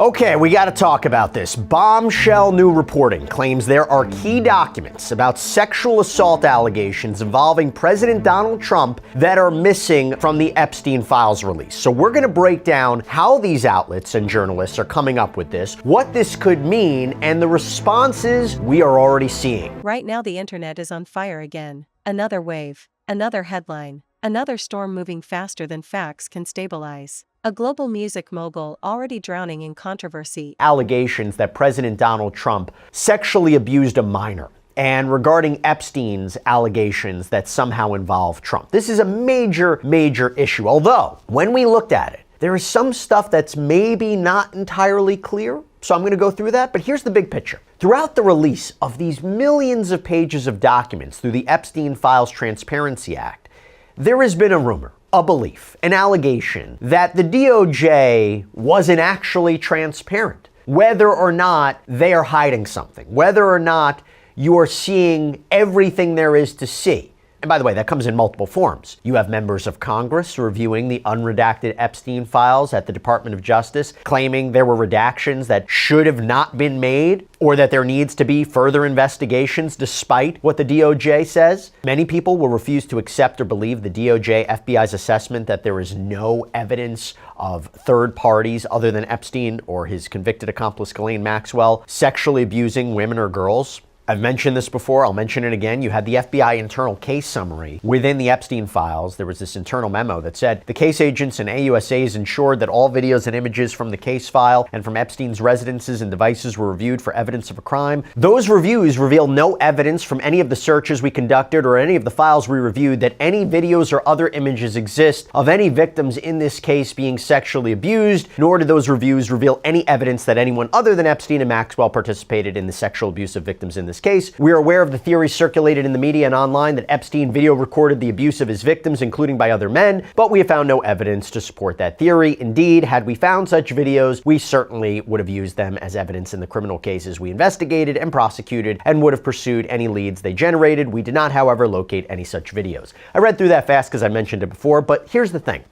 Okay, we gotta talk about this. Bombshell new reporting claims there are key documents about sexual assault allegations involving President Donald Trump that are missing from the Epstein files release. So we're gonna break down how these outlets and journalists are coming up with this, what this could mean, and the responses we are already seeing. Right now the internet is on fire again. Another wave, another headline, another storm moving faster than facts can stabilize. A global music mogul already drowning in controversy. Allegations that President Donald Trump sexually abused a minor, and regarding Epstein's allegations that somehow involve Trump. This is a major issue, although when we looked at it, there is some stuff that's maybe not entirely clear. So I'm going to go through that, but here's the big picture. Throughout the release of these millions of pages of documents through the Epstein Files Transparency Act, there has been a rumor, a belief, an allegation that the DOJ wasn't actually transparent, whether or not they are hiding something, whether or not you are seeing everything there is to see. And by the way, that comes in multiple forms. You have members of Congress reviewing the unredacted Epstein files at the Department of Justice, claiming there were redactions that should have not been made, or that there needs to be further investigations despite what the DOJ says. Many people will refuse to accept or believe the DOJ FBI's assessment that there is no evidence of third parties other than Epstein or his convicted accomplice Ghislaine Maxwell sexually abusing women or girls. I've mentioned this before, I'll mention it again. You had the FBI internal case summary within the Epstein files. There was this internal memo that said the case agents and AUSAs ensured that all videos and images from the case file and from Epstein's residences and devices were reviewed for evidence of a crime. Those reviews reveal no evidence from any of the searches we conducted or any of the files we reviewed that any videos or other images exist of any victims in this case being sexually abused, nor do those reviews reveal any evidence that anyone other than Epstein and Maxwell participated in the sexual abuse of victims in this case. We are aware of the theories circulated in the media and online that Epstein video recorded the abuse of his victims, including by other men, but we have found no evidence to support that theory. Indeed, had we found such videos, we certainly would have used them as evidence in the criminal cases we investigated and prosecuted and would have pursued any leads they generated. We did not, however, locate any such videos. I read through that fast because I mentioned it before, but here's the thing.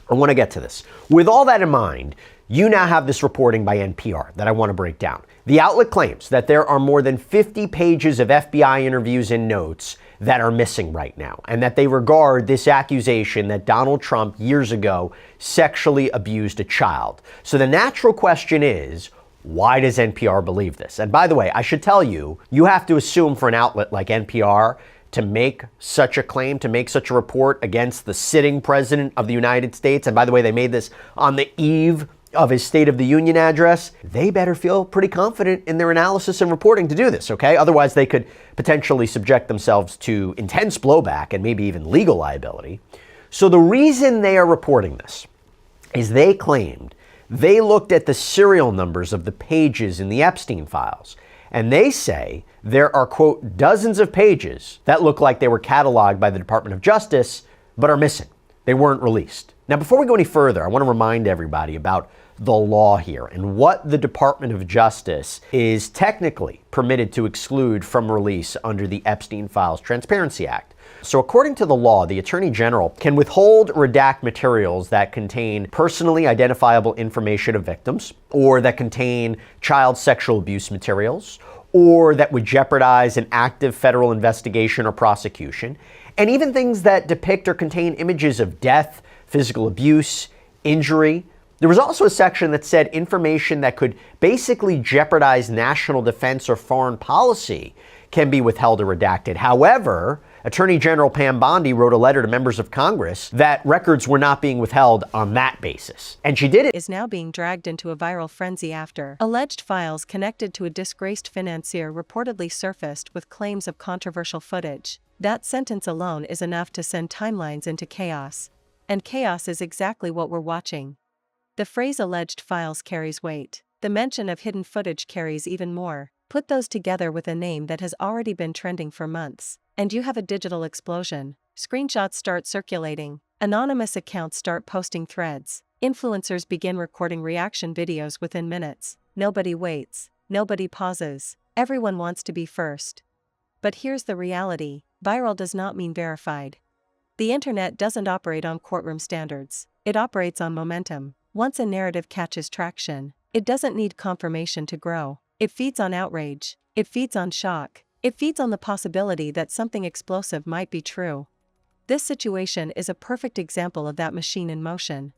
I want to get to this. With all that in mind, you now have this reporting by NPR that I want to break down. The outlet claims that there are more than 50 pages of FBI interviews and notes that are missing right now, and that they regard this accusation that Donald Trump years ago sexually abused a child. So the natural question is, why does NPR believe this? And by the way, I should tell you, you have to assume for an outlet like NPR to make such a claim, to make such a report against the sitting president of the United States, and by the way, they made this on the eve of his State of the Union address, they better feel pretty confident in their analysis and reporting to do this, okay? Otherwise, they could potentially subject themselves to intense blowback and maybe even legal liability. So the reason they are reporting this is they claimed they looked at the serial numbers of the pages in the Epstein files, and they say there are, quote, dozens of pages that look like they were cataloged by the Department of Justice, but are missing. They weren't released. Now, before we go any further, I want to remind everybody about the law here and what the Department of Justice is technically permitted to exclude from release under the Epstein Files Transparency Act. So according to the law, the Attorney General can withhold, redact materials that contain personally identifiable information of victims, or that contain child sexual abuse materials, or that would jeopardize an active federal investigation or prosecution, and even things that depict or contain images of death, physical abuse, injury. There was also a section that said information that could basically jeopardize national defense or foreign policy can be withheld or redacted. However, Attorney General Pam Bondi wrote a letter to members of Congress that records were not being withheld on that basis. And she did it. Is now being dragged into a viral frenzy after alleged files connected to a disgraced financier reportedly surfaced with claims of controversial footage. That sentence alone is enough to send timelines into chaos. And chaos is exactly what we're watching. The phrase alleged files carries weight. The mention of hidden footage carries even more. Put those together with a name that has already been trending for months, and you have a digital explosion. Screenshots start circulating. Anonymous accounts start posting threads. Influencers begin recording reaction videos within minutes. Nobody waits. Nobody pauses. Everyone wants to be first. But here's the reality. Viral does not mean verified. The internet doesn't operate on courtroom standards. It operates on momentum. Once a narrative catches traction, It doesn't need confirmation to grow. It feeds on outrage. It feeds on shock. It feeds on the possibility that something explosive might be true. This situation is a perfect example of that machine in motion.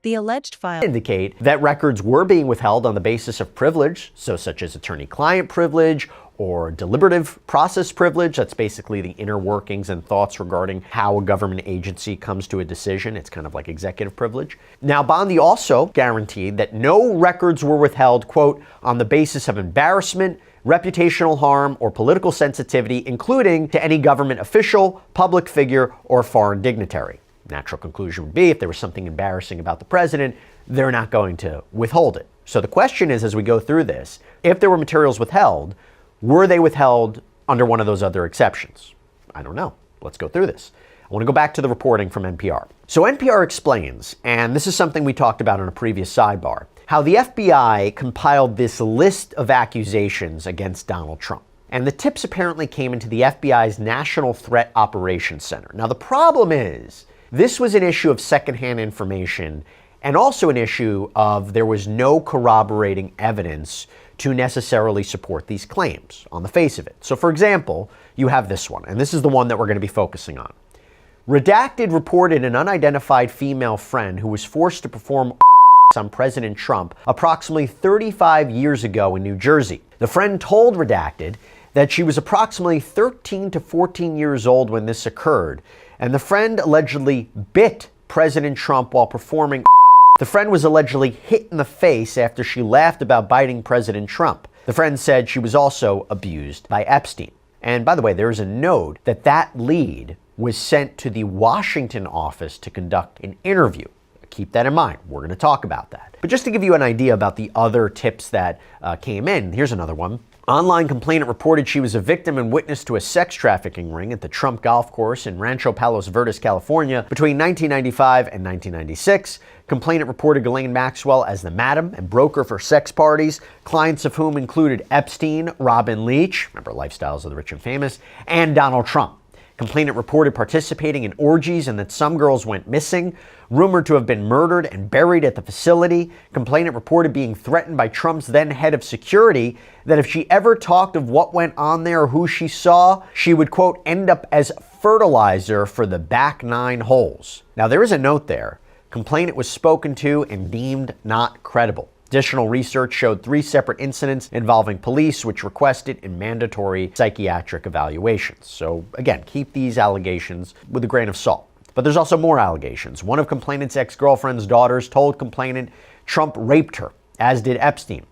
The alleged file indicate that records were being withheld on the basis of privilege, so such as attorney-client privilege or deliberative process privilege. That's basically the inner workings and thoughts regarding how a government agency comes to a decision. It's kind of like executive privilege. Now, Bondi also guaranteed that no records were withheld, quote, on the basis of embarrassment, reputational harm, or political sensitivity, including to any government official, public figure, or foreign dignitary. Natural conclusion would be if there was something embarrassing about the president, they're not going to withhold it. So the question is, as we go through this, if there were materials withheld, were they withheld under one of those other exceptions? I don't know. Let's go through this. I want to go back to the reporting from NPR. So NPR explains, and this is something we talked about in a previous sidebar, how the FBI compiled this list of accusations against Donald Trump. And the tips apparently came into the FBI's National Threat Operations Center. Now, the problem is, this was an issue of secondhand information and also an issue of there was no corroborating evidence to necessarily support these claims on the face of it. So, for example, you have this one, and this is the one that we're going to be focusing on. Redacted reported an unidentified female friend who was forced to perform on President Trump approximately 35 years ago in New Jersey. The friend told Redacted that she was approximately 13 to 14 years old when this occurred, and the friend allegedly bit President Trump while performing. The friend was allegedly hit in the face after she laughed about biting President Trump. The friend said she was also abused by Epstein. And by the way, there is a note that that lead was sent to the Washington office to conduct an interview. Keep that in mind. We're going to talk about that. But just to give you an idea about the other tips that came in, here's another one. Online complainant reported she was a victim and witness to a sex trafficking ring at the Trump golf course in Rancho Palos Verdes, California, between 1995 and 1996. Complainant reported Ghislaine Maxwell as the madam and broker for sex parties, clients of whom included Epstein, Robin Leach, remember Lifestyles of the Rich and Famous, and Donald Trump. Complainant reported participating in orgies and that some girls went missing, rumored to have been murdered and buried at the facility. Complainant reported being threatened by Trump's then head of security that if she ever talked of what went on there or who she saw, she would, quote, end up as fertilizer for the back nine holes. Now, there is a note there. Complainant was spoken to and deemed not credible. Additional research showed 3 separate incidents involving police which requested in mandatory psychiatric evaluations. So again, keep these allegations with a grain of salt. But there's also more allegations. One of complainant's ex-girlfriend's daughters told complainant Trump raped her, as did Epstein.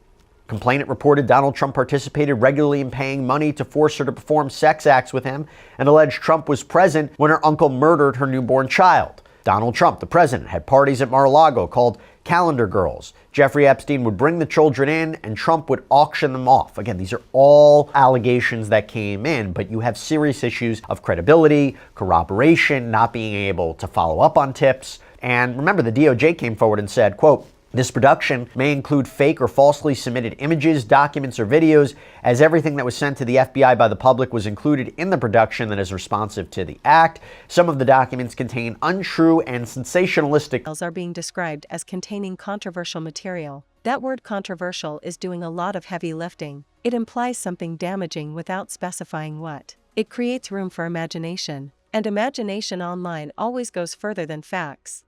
Complainant reported Donald Trump participated regularly in paying money to force her to perform sex acts with him and alleged Trump was present when her uncle murdered her newborn child. Donald Trump, the president, had parties at Mar-a-Lago called Calendar Girls. Jeffrey Epstein would bring the children in and Trump would auction them off. Again, these are all allegations that came in, but you have serious issues of credibility, corroboration, not being able to follow up on tips. And remember, the DOJ came forward and said, quote, this production may include fake or falsely submitted images, documents, or videos, as everything that was sent to the FBI by the public was included in the production that is responsive to the act. Some of the documents contain untrue and sensationalistic are being described as containing controversial material. That word controversial is doing a lot of heavy lifting. It implies something damaging without specifying what. It creates room for imagination, and imagination online always goes further than facts.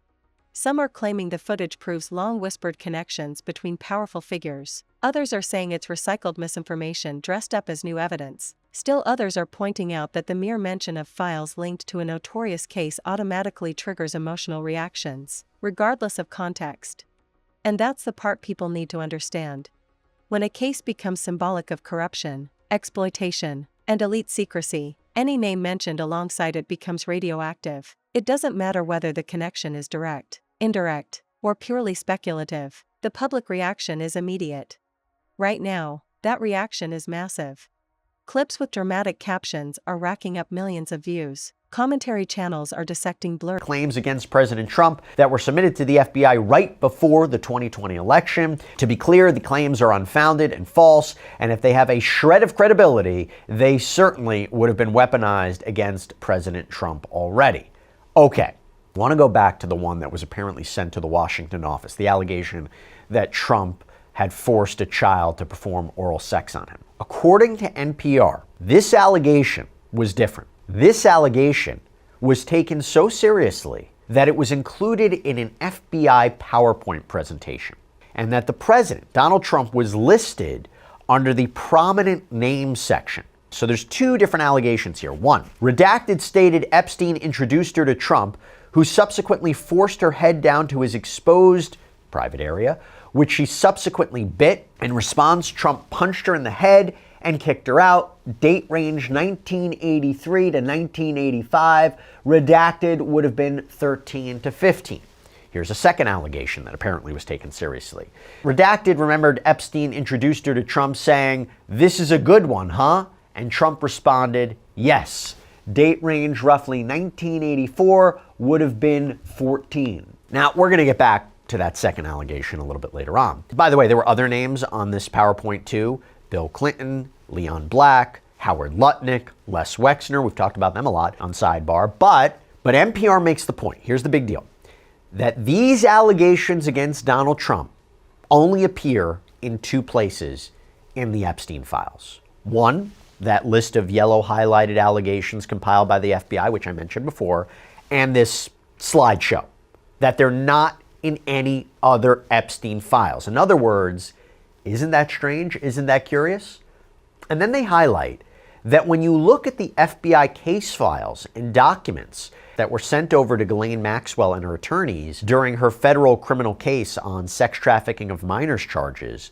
Some are claiming the footage proves long-whispered connections between powerful figures. Others are saying it's recycled misinformation dressed up as new evidence. Still others are pointing out that the mere mention of files linked to a notorious case automatically triggers emotional reactions, regardless of context. And that's the part people need to understand. When a case becomes symbolic of corruption, exploitation, and elite secrecy, any name mentioned alongside it becomes radioactive. It doesn't matter whether the connection is direct, indirect, or purely speculative. The public reaction is immediate. Right now, that reaction is massive. Clips with dramatic captions are racking up millions of views. Commentary channels are dissecting blurred claims against President Trump that were submitted to the FBI right before the 2020 election. To be clear, the claims are unfounded and false, and if they have a shred of credibility, they certainly would have been weaponized against President Trump already. Okay. I want to go back to the one that was apparently sent to the Washington office, the allegation that Trump had forced a child to perform oral sex on him. According to NPR, this allegation was different. This allegation was taken so seriously that it was included in an FBI PowerPoint presentation, and that the president, Donald Trump, was listed under the prominent names section. So there's two different allegations here. One, redacted stated Epstein introduced her to Trump, who subsequently forced her head down to his exposed private area, which she subsequently bit. In response, Trump punched her in the head and kicked her out. Date range 1983 to 1985. Redacted would have been 13 to 15. Here's a second allegation that apparently was taken seriously. Redacted remembered Epstein introduced her to Trump saying, "This is a good one, huh?" And Trump responded, "Yes." Date range roughly 1984, would have been 14. Now, we're going to get back to that second allegation a little bit later on. By the way, there were other names on this PowerPoint too. Bill Clinton, Leon Black, Howard Lutnick, Les Wexner. We've talked about them a lot on Sidebar. But NPR makes the point. Here's the big deal. That these allegations against Donald Trump only appear in two places in the Epstein files. One, that list of yellow highlighted allegations compiled by the FBI, which I mentioned before, and this slideshow, that they're not in any other Epstein files. In other words, isn't that strange? Isn't that curious? And then they highlight that when you look at the FBI case files and documents that were sent over to Ghislaine Maxwell and her attorneys during her federal criminal case on sex trafficking of minors charges,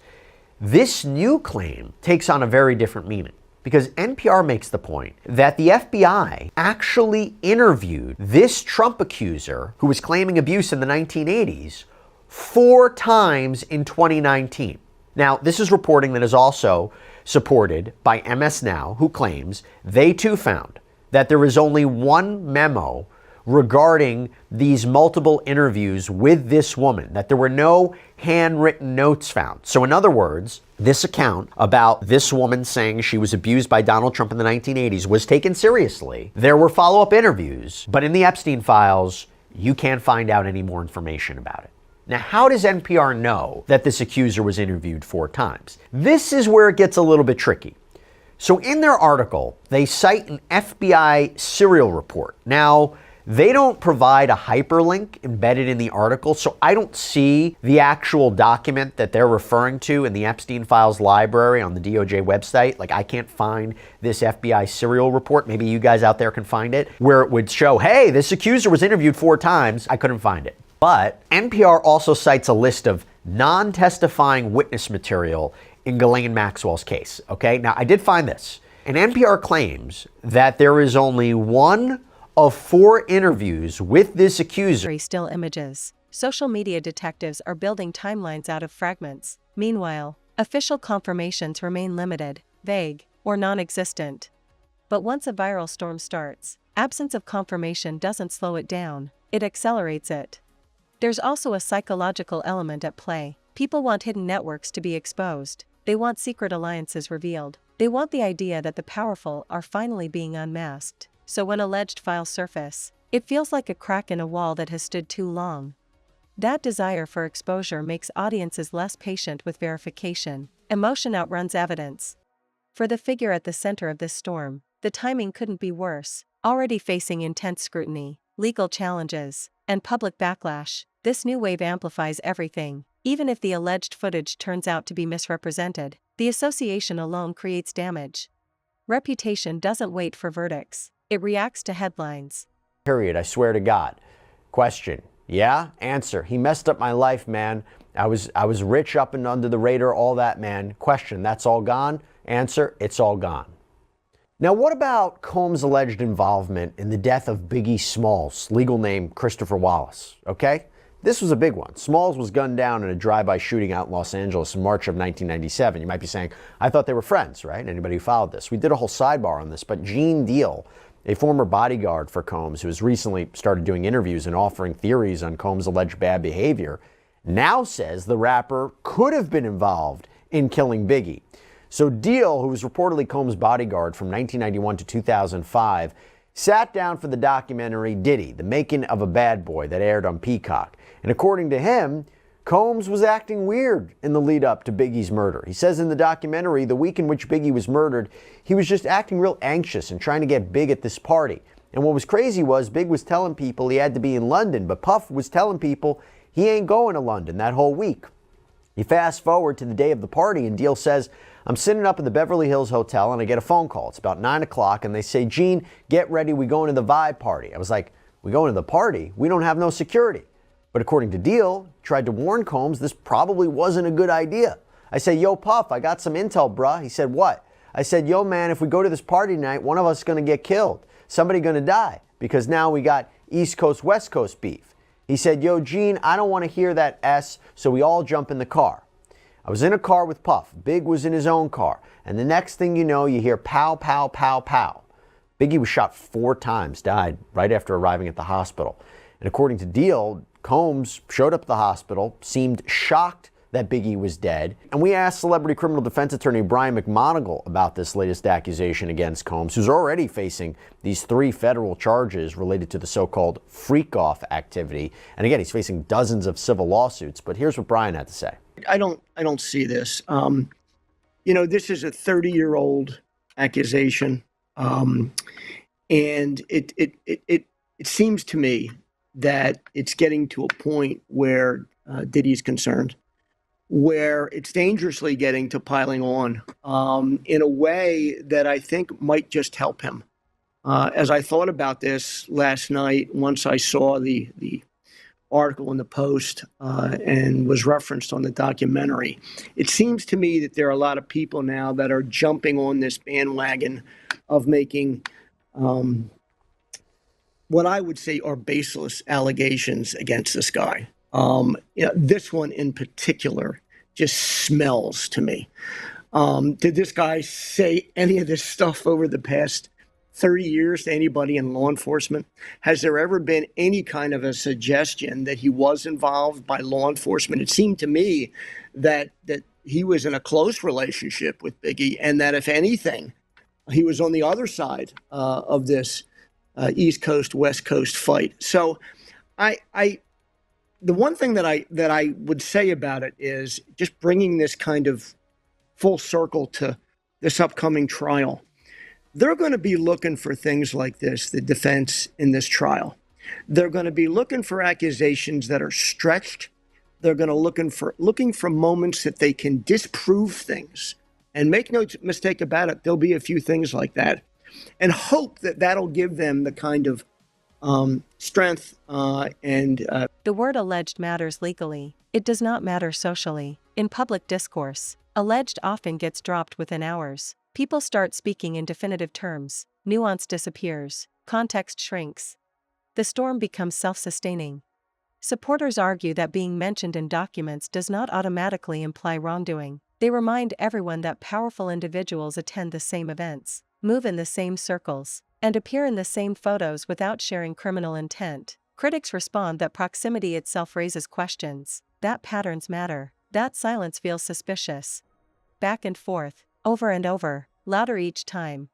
this new claim takes on a very different meaning. Because NPR makes the point that the FBI actually interviewed this Trump accuser who was claiming abuse in the 1980s 4 times in 2019. Now, this is reporting that is also supported by MS Now, who claims they too found that there is only one memo regarding these multiple interviews with this woman, that there were no handwritten notes found. So in other words, this account about this woman saying she was abused by Donald Trump in the 1980s was taken seriously. There were follow-up interviews, but in the Epstein files, you can't find out any more information about it. Now, how does NPR know that this accuser was interviewed 4 times? This is where it gets a little bit tricky. So in their article, they cite an FBI serial report. Now, they don't provide a hyperlink embedded in the article, so I don't see the actual document that they're referring to in the Epstein Files library on the DOJ website. Like, I can't find this FBI serial report. Maybe you guys out there can find it, where it would show, hey, this accuser was interviewed 4 times. I couldn't find it. But NPR also cites a list of non-testifying witness material in Ghislaine Maxwell's case. Okay, now I did find this. And NPR claims that there is only 1 of 4 interviews with this accuser. Still images. Social media detectives are building timelines out of fragments. Meanwhile, official confirmations remain limited, vague, or non-existent. But once a viral storm starts, absence of confirmation doesn't slow it down, it accelerates it. There's also a psychological element at play. People want hidden networks to be exposed. They want secret alliances revealed. They want the idea that the powerful are finally being unmasked. So when alleged files surface, it feels like a crack in a wall that has stood too long. That desire for exposure makes audiences less patient with verification. Emotion outruns evidence. For the figure at the center of this storm, the timing couldn't be worse. Already facing intense scrutiny, legal challenges, and public backlash, this new wave amplifies everything. Even if the alleged footage turns out to be misrepresented, the association alone creates damage. Reputation doesn't wait for verdicts. It reacts to headlines. Period. I swear to God. Question. Yeah? Answer. He messed up my life, man. I was rich up and under the radar, all that, man. Question. That's all gone? Answer. It's all gone. Now, what about Combs' alleged involvement in the death of Biggie Smalls, legal name Christopher Wallace? Okay? This was a big one. Smalls was gunned down in a drive-by shooting out in Los Angeles in March of 1997. You might be saying, I thought they were friends, right? Anybody who followed this. We did a whole sidebar on this, but Gene Deal, a former bodyguard for Combs who has recently started doing interviews and offering theories on Combs' alleged bad behavior, now says the rapper could have been involved in killing Biggie. So Deal, who was reportedly Combs' bodyguard from 1991 to 2005, sat down for the documentary Diddy, The Making of a Bad Boy, that aired on Peacock. And according to him, Combs was acting weird in the lead up to Biggie's murder. He says in the documentary, the week in which Biggie was murdered, he was just acting real anxious and trying to get big at this party. And what was crazy was Big was telling people he had to be in London, but Puff was telling people he ain't going to London that whole week. You fast forward to the day of the party and Deal says, I'm sitting up in the Beverly Hills Hotel and I get a phone call. It's about 9 o'clock and they say, Gene, get ready, we going to the Vibe party. I was like, we going to the party? We don't have no security. But according to Deal, tried to warn Combs this probably wasn't a good idea. I say, yo, Puff, I got some intel, bruh. He said, what? I said, yo, man, if we go to this party tonight, one of us is going to get killed. Somebody going to die because now we got East Coast, West Coast beef. He said, yo, Gene, I don't want to hear that S, so we all jump in the car. I was in a car with Puff. Big was in his own car. And the next thing you know, you hear pow, pow, pow, pow. Biggie was shot 4 times, died right after arriving at the hospital. And according to Deal, Combs showed up at the hospital, seemed shocked that Biggie was dead. And we asked celebrity criminal defense attorney Brian McMonigal about this latest accusation against Combs, who's already facing these 3 federal charges related to the so-called freak-off activity. And again, he's facing dozens of civil lawsuits. But here's what Brian had to say. I don't see this. This is a 30-year-old accusation. And it seems to me that it's getting to a point where Diddy's concerned, where it's dangerously getting to piling on in a way that I think might just help him. As I thought about this last night, once I saw the article in the Post and was referenced on the documentary, it seems to me that there are a lot of people now that are jumping on this bandwagon of making what I would say are baseless allegations against this guy. This one in particular just smells to me. Did this guy say any of this stuff over the past 30 years to anybody in law enforcement? Has there ever been any kind of a suggestion that he was involved by law enforcement? It seemed to me that he was in a close relationship with Biggie, and that if anything, he was on the other side of this East Coast, West Coast fight. So the one thing that I would say about it is just bringing this kind of full circle to this upcoming trial. They're going to be looking for things like this, the defense in this trial. They're going to be looking for accusations that are stretched. They're going to looking for moments that they can disprove things. And make no mistake about it, there'll be a few things like that. And hope that that'll give them the kind of strength and... The word alleged matters legally. It does not matter socially. In public discourse, alleged often gets dropped within hours. People start speaking in definitive terms. Nuance disappears. Context shrinks. The storm becomes self-sustaining. Supporters argue that being mentioned in documents does not automatically imply wrongdoing. They remind everyone that powerful individuals attend the same events, move in the same circles, and appear in the same photos without sharing criminal intent. Critics respond that proximity itself raises questions, that patterns matter, that silence feels suspicious. Back and forth, over and over, louder each time.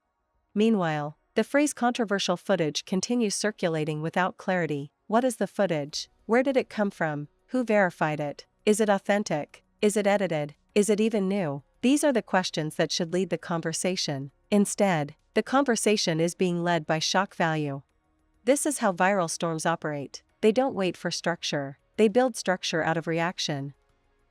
Meanwhile, the phrase controversial footage continues circulating without clarity. What is the footage? Where did it come from? Who verified it? Is it authentic? Is it edited? Is it even new? These are the questions that should lead the conversation. Instead, the conversation is being led by shock value. This is how viral storms operate. They don't wait for structure. They build structure out of reaction.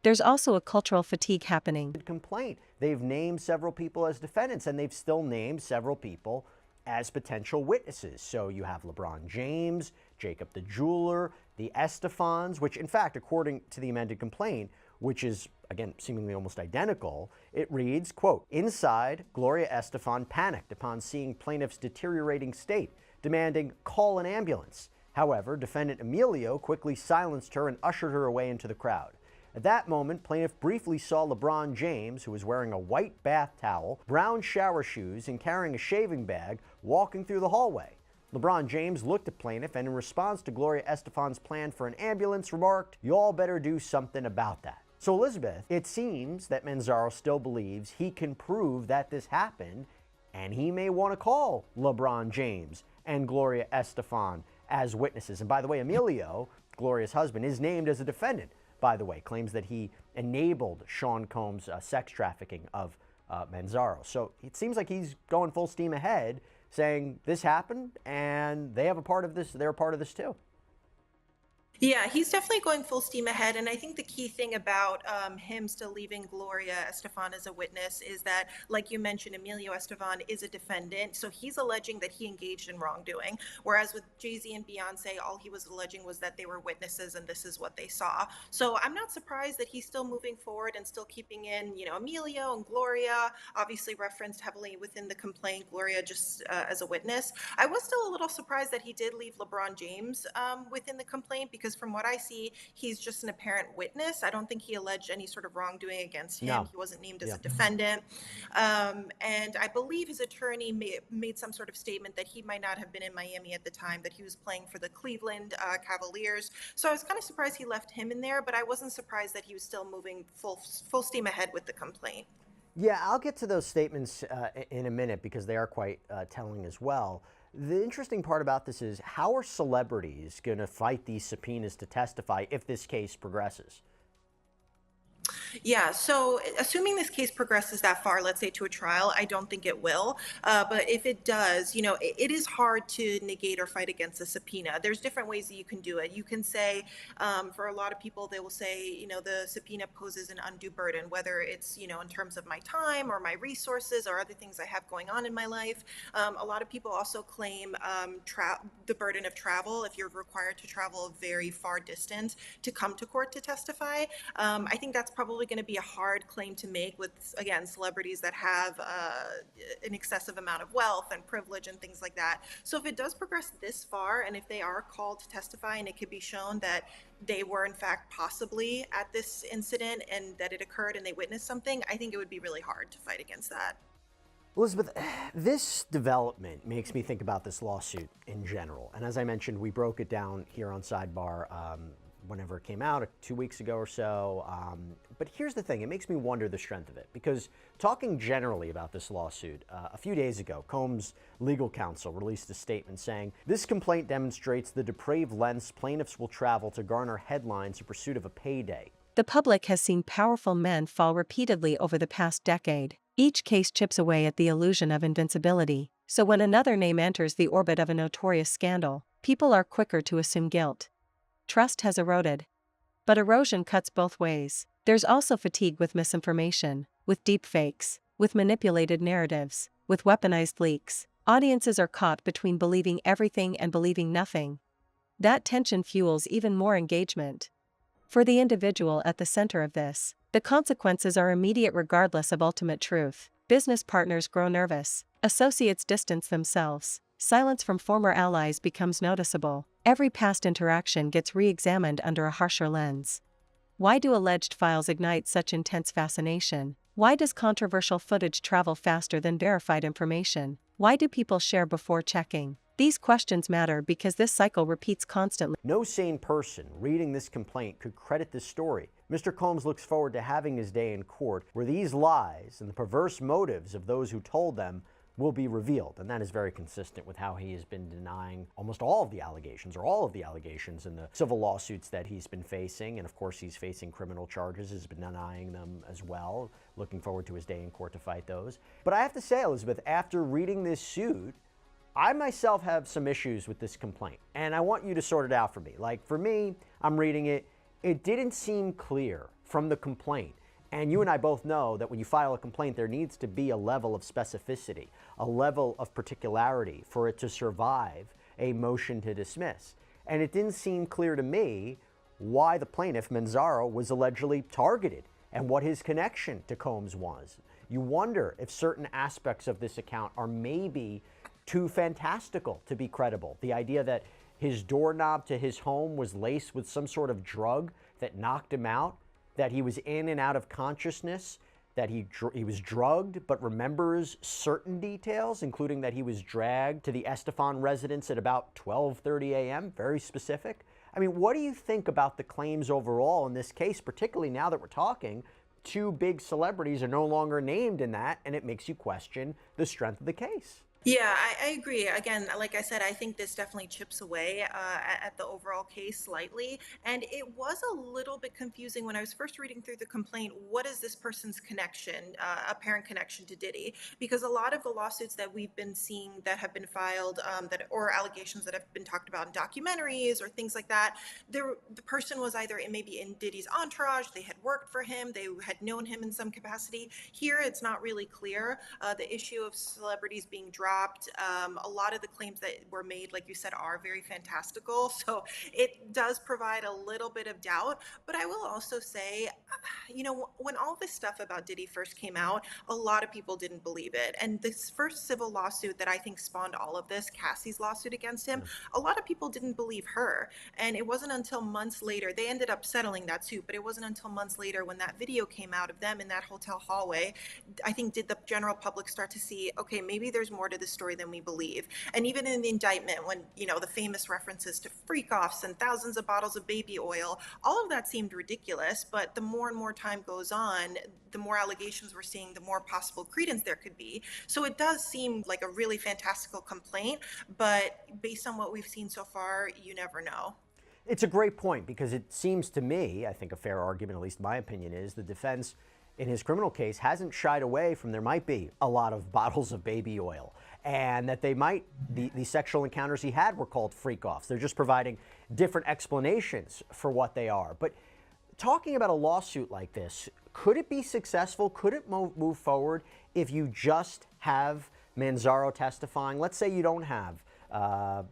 There's also a cultural fatigue happening. Complaint. They've named several people as defendants, and they've still named several people as potential witnesses. So you have LeBron James, Jacob the jeweler, the Estefans, which in fact, according to the amended complaint, which is, again, seemingly almost identical, it reads, quote, inside, Gloria Estefan panicked upon seeing plaintiff's deteriorating state, demanding call an ambulance. However, defendant Emilio quickly silenced her and ushered her away into the crowd. At that moment, plaintiff briefly saw LeBron James, who was wearing a white bath towel, brown shower shoes, and carrying a shaving bag, walking through the hallway. LeBron James looked at plaintiff and in response to Gloria Estefan's plan for an ambulance remarked, "Y'all better do something about that." So Elizabeth, it seems that Manzaro still believes he can prove that this happened, and he may want to call LeBron James and Gloria Estefan as witnesses. And by the way, Emilio, Gloria's husband, is named as a defendant. by the way, claims that he enabled Sean Combs' sex trafficking of Manzaro. So it seems like he's going full steam ahead, saying this happened and they have a part of this, they're a part of this too. Yeah, he's definitely going full steam ahead. And I think the key thing about him still leaving Gloria Estefan as a witness is that, like you mentioned, Emilio Estefan is a defendant. So he's alleging that he engaged in wrongdoing. Whereas with Jay-Z and Beyonce, all he was alleging was that they were witnesses and this is what they saw. So I'm not surprised that he's still moving forward and still keeping in, Emilio and Gloria, obviously referenced heavily within the complaint, Gloria just as a witness. I was still a little surprised that he did leave LeBron James within the complaint, because from what I see, he's just an apparent witness. I don't think he alleged any sort of wrongdoing against him. No. He wasn't named as a defendant. And I believe his attorney made some sort of statement that he might not have been in Miami at the time, that he was playing for the Cleveland Cavaliers. So I was kind of surprised he left him in there, but I wasn't surprised that he was still moving full steam ahead with the complaint. Yeah, I'll get to those statements in a minute because they are quite telling as well. The interesting part about this is, how are celebrities going to fight these subpoenas to testify if this case progresses? Yeah, so assuming this case progresses that far, let's say to a trial, I don't think it will. But if it does, it is hard to negate or fight against a subpoena. There's different ways that you can do it. You can say, for a lot of people, they will say, the subpoena poses an undue burden, whether it's, in terms of my time or my resources or other things I have going on in my life. A lot of people also claim the burden of travel, if you're required to travel a very far distance to come to court to testify. I think that's probably going to be a hard claim to make with, again, celebrities that have an excessive amount of wealth and privilege and things like that. So if it does progress this far, and if they are called to testify and it could be shown that they were in fact possibly at this incident and that it occurred and they witnessed something, I think it would be really hard to fight against that. Elizabeth, this development makes me think about this lawsuit in general. And as I mentioned, we broke it down here on Sidebar whenever it came out 2 weeks ago or so. But here's the thing, it makes me wonder the strength of it, because talking generally about this lawsuit, a few days ago, Combs' legal counsel released a statement saying, "This complaint demonstrates the depraved lengths plaintiffs will travel to garner headlines in pursuit of a payday." The public has seen powerful men fall repeatedly over the past decade. Each case chips away at the illusion of invincibility. So when another name enters the orbit of a notorious scandal, people are quicker to assume guilt. Trust has eroded. But erosion cuts both ways. There's also fatigue with misinformation, with deepfakes, with manipulated narratives, with weaponized leaks. Audiences are caught between believing everything and believing nothing. That tension fuels even more engagement. For the individual at the center of this, the consequences are immediate regardless of ultimate truth. Business partners grow nervous. Associates distance themselves. Silence from former allies becomes noticeable. Every past interaction gets re-examined under a harsher lens. Why do alleged files ignite such intense fascination? Why does controversial footage travel faster than verified information? Why do people share before checking? These questions matter because this cycle repeats constantly. No sane person reading this complaint could credit this story. Mr. Combs looks forward to having his day in court, where these lies and the perverse motives of those who told them will be revealed. And that is very consistent with how he has been denying almost all of the allegations, or all of the allegations in the civil lawsuits that he's been facing. And of course, he's facing criminal charges, has been denying them as well. Looking forward to his day in court to fight those. But I have to say, Elizabeth, after reading this suit, I myself have some issues with this complaint, and I want you to sort it out for me. Like, for me, I'm reading it, it didn't seem clear from the complaint. And you and I both know that when you file a complaint, there needs to be a level of specificity, a level of particularity for it to survive a motion to dismiss. And it didn't seem clear to me why the plaintiff, Manzaro, was allegedly targeted and what his connection to Combs was. You wonder if certain aspects of this account are maybe too fantastical to be credible. The idea that his doorknob to his home was laced with some sort of drug that knocked him out, that he was in and out of consciousness, that he was drugged but remembers certain details, including that he was dragged to the Estefan residence at about 12:30 a.m., very specific. I mean, what do you think about the claims overall in this case, particularly now that we're talking, two big celebrities are no longer named in that, and it makes you question the strength of the case? Yeah, I agree. Again, like I said, I think this definitely chips away at the overall case slightly. And it was a little bit confusing when I was first reading through the complaint. What is this person's connection, apparent connection to Diddy? Because a lot of the lawsuits that we've been seeing that have been filed, that or allegations that have been talked about in documentaries or things like that, the person was either maybe in Diddy's entourage, they had worked for him, they had known him in some capacity. Here, it's not really clear. The issue of celebrities being dropped, a lot of the claims that were made, like you said, are very fantastical. So it does provide a little bit of doubt. But I will also say, when all this stuff about Diddy first came out, a lot of people didn't believe it. And this first civil lawsuit that I think spawned all of this, Cassie's lawsuit against him, a lot of people didn't believe her. And it wasn't until months later, they ended up settling that suit, but it wasn't until months later when that video came out of them in that hotel hallway, I think did the general public start to see, okay, maybe there's more to the story than we believe. And even in the indictment, when, the famous references to freak offs and thousands of bottles of baby oil, all of that seemed ridiculous. But the more and more time goes on, the more allegations we're seeing, the more possible credence there could be. So it does seem like a really fantastical complaint, but based on what we've seen so far, you never know. It's a great point because it seems to me, I think a fair argument, at least my opinion, is the defense in his criminal case hasn't shied away from there might be a lot of bottles of baby oil and that the sexual encounters he had were called freak-offs. They're just providing different explanations for what they are. But talking about a lawsuit like this, could it be successful? Could it move forward if you just have Manzaro testifying? Let's say you don't have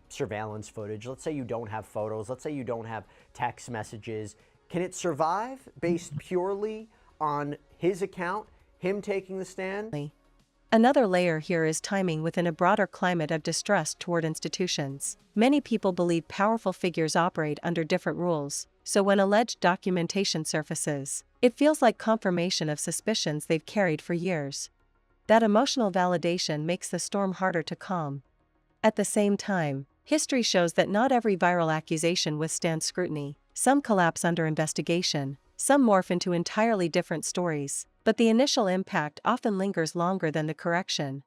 surveillance footage. Let's say you don't have photos. Let's say you don't have text messages. Can it survive based purely on his account, him taking the stand? Another layer here is timing within a broader climate of distrust toward institutions. Many people believe powerful figures operate under different rules, so when alleged documentation surfaces, it feels like confirmation of suspicions they've carried for years. That emotional validation makes the storm harder to calm. At the same time, history shows that not every viral accusation withstands scrutiny. Some collapse under investigation, some morph into entirely different stories, but the initial impact often lingers longer than the correction.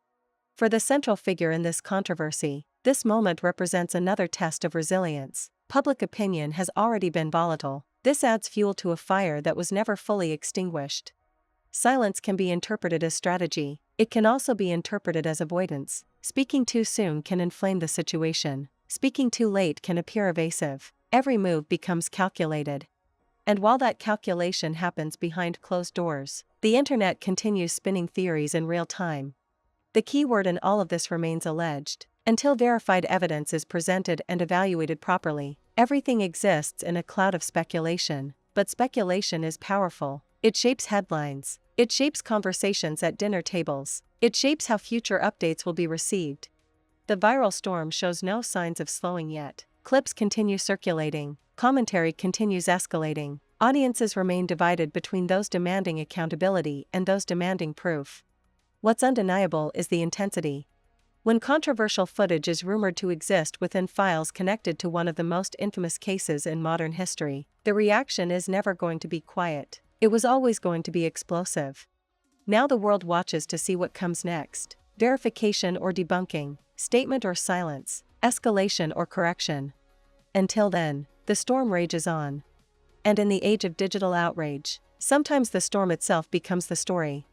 For the central figure in this controversy, this moment represents another test of resilience. Public opinion has already been volatile. This adds fuel to a fire that was never fully extinguished. Silence can be interpreted as strategy. It can also be interpreted as avoidance. Speaking too soon can inflame the situation. Speaking too late can appear evasive. Every move becomes calculated. And while that calculation happens behind closed doors, the internet continues spinning theories in real time. The key word in all of this remains alleged. Until verified evidence is presented and evaluated properly, everything exists in a cloud of speculation. But speculation is powerful. It shapes headlines. It shapes conversations at dinner tables. It shapes how future updates will be received. The viral storm shows no signs of slowing yet. Clips continue circulating. Commentary continues escalating. Audiences remain divided between those demanding accountability and those demanding proof. What's undeniable is the intensity. When controversial footage is rumored to exist within files connected to one of the most infamous cases in modern history, the reaction is never going to be quiet. It was always going to be explosive. Now the world watches to see what comes next. Verification or debunking, statement or silence, escalation or correction. Until then, the storm rages on. And in the age of digital outrage, sometimes the storm itself becomes the story.